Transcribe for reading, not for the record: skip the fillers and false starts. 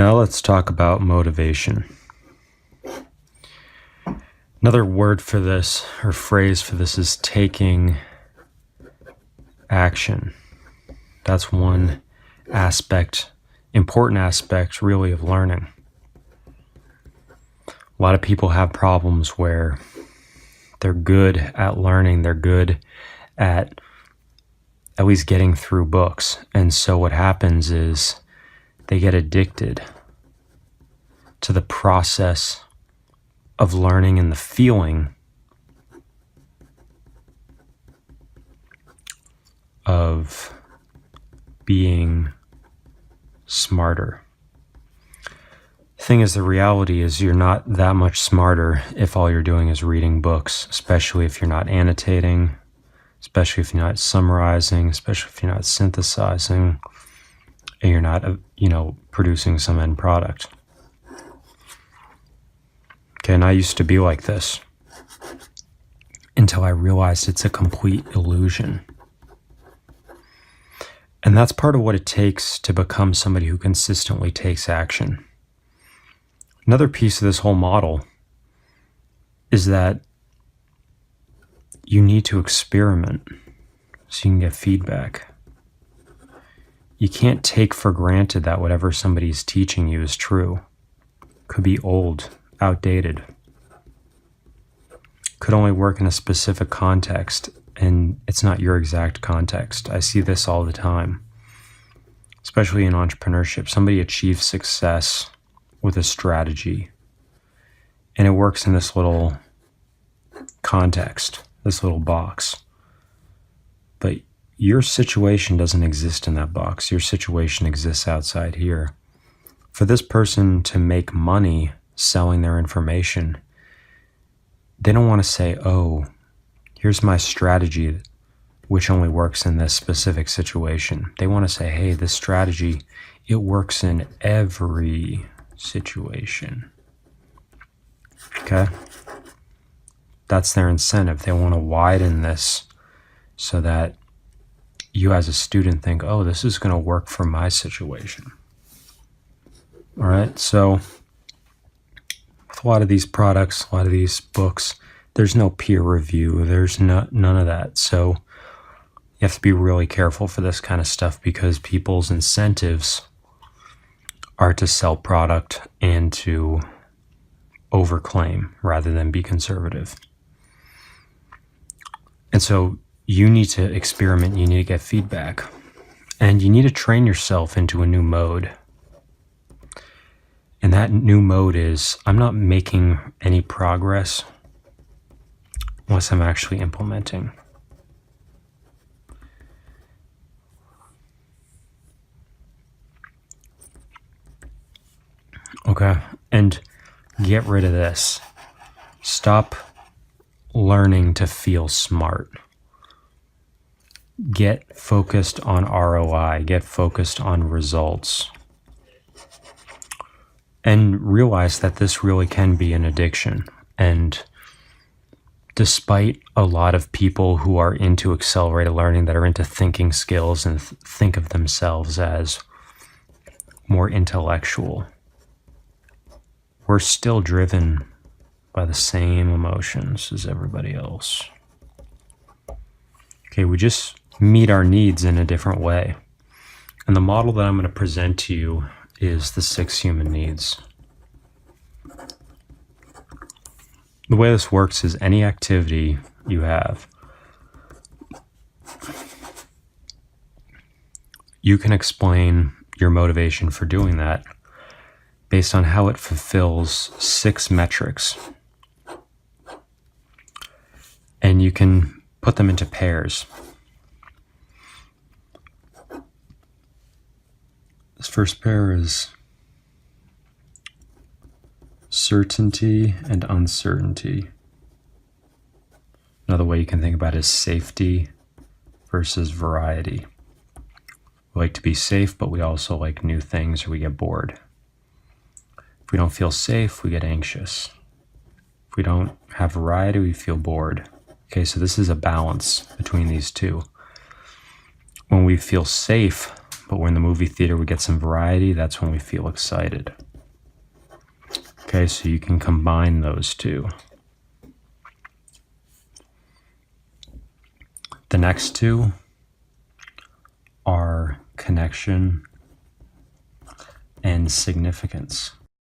Now let's talk about motivation. Another word for this, or phrase for this, is taking action. That's one aspect, important aspect really of learning. A lot of people have problems where they're good at learning, they're good at least getting through books. And so what happens is they get addicted to the process of learning and the feeling of being smarter. The thing is, the reality is you're not that much smarter if all you're doing is reading books, especially if you're not annotating, especially if you're not summarizing, especially if you're not synthesizing, and you're not, producing some end product. Okay, and I used to be like this until I realized it's a complete illusion. And that's part of what it takes to become somebody who consistently takes action. Another piece of this whole model is that you need to experiment so you can get feedback. You can't take for granted that whatever somebody's teaching you is true. Could be old, outdated. Could only work in a specific context, and it's not your exact context. I see this all the time, especially in entrepreneurship. Somebody achieves success with a strategy, and it works in this little context, this little box. But your situation doesn't exist in that box. Your situation exists outside here. For this person to make money selling their information, they don't want to say, oh, here's my strategy, which only works in this specific situation. They want to say, hey, this strategy, it works in every situation. Okay? That's their incentive. They want to widen this so that you as a student think, oh, this is going to work for my situation. All right? So with a lot of these products, a lot of these books, there's no peer review. There's none of that. So you have to be really careful for this kind of stuff because people's incentives are to sell product and to overclaim rather than be conservative. And so you need to experiment, you need to get feedback, and you need to train yourself into a new mode. And that new mode is, I'm not making any progress unless I'm actually implementing. Okay, and get rid of this. Stop learning to feel smart. Get focused on ROI. Get focused on results. And realize that this really can be an addiction. And despite a lot of people who are into accelerated learning, that are into thinking skills and think of themselves as more intellectual, we're still driven by the same emotions as everybody else. Okay, we just meet our needs in a different way. And the model that I'm going to present to you is the 6 human needs. The way this works is any activity you have, you can explain your motivation for doing that based on how it fulfills 6 metrics. And you can put them into pairs. This first pair is certainty and uncertainty. Another way you can think about it is safety versus variety. We like to be safe, but we also like new things, or we get bored. If we don't feel safe, we get anxious. If we don't have variety, we feel bored. Okay, so this is a balance between these two. When we feel safe, But when the movie theater we get some variety, that's when we feel excited. Okay, so you can combine those two. The next two are connection and significance.